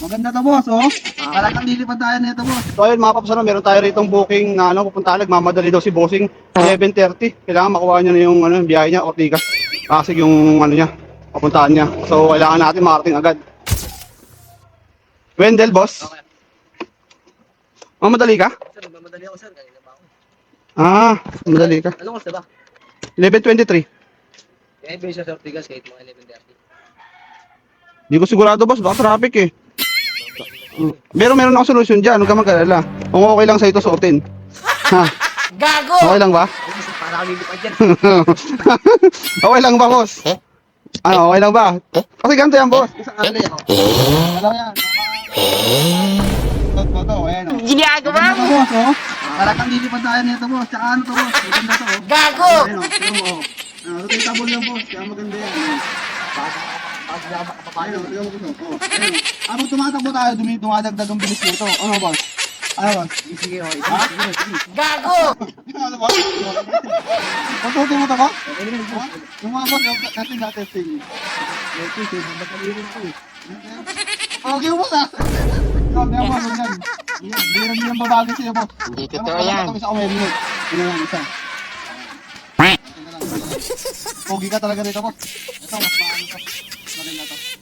Maganda to, boss, oh. Talagang lilipad tayo nito, boss. So ayun mga paps, meron tayo ritong booking na pupuntahan, nagmamadali daw si Bossing 11:30. Kailangan makuha niya na yung yung biyahe niya, Ortigas. Kasi yung niya, papuntahan niya. So kailangan natin makarating agad. Wendell, boss. Okay. Mamadali ka? Sir, mamadali ako, sir. Kanina pa ako. Ah, madali ka. Anong oras na ba? 11:23. Eh, base sa Ortigas kahit mga 11:30. Di ko sigurado, boss, baka traffic eh. Pero meron ako solusyon dyan, huwag ka mag-alala. Kung okay lang sa ito, suotin. Ha? Gago! Okay lang ba? Para ako lilipad dyan. Okay lang ba, boss? Ano, okay lang ba? Kasi ganito yan, boss. Isang alay ako. Alam yan. Ito, ayan, oh. Ginagawa Maganda mo! to, boss, oh. Talagang lilipad tayo nito, boss. Tsaka ano to, boss. Maganda to, oh. Gago! Ayan, oh. Tignan mo, oh. Rotatable yan, boss. Kaya maganda yan. Ayun, tignan mo, boss, oh. Ayun, oh. Habang tumatakbo tayo, dumadagdag ang bilis nito. Ano, boss? Ano, boss? Sige, okay. Ha? Gago! Ano, boss? Patutin mo ito, boss? Ha? Yung mga boss, testing na testing. Okay, boss, ha? Sabi nga, boss, yan. Yan, babagay sa'yo, boss. Hindi totoo yan. Isa ko, Emily. Ano yan, isa. Pogi ka talaga dito, boss. Ito, mas maano to. Maganda to.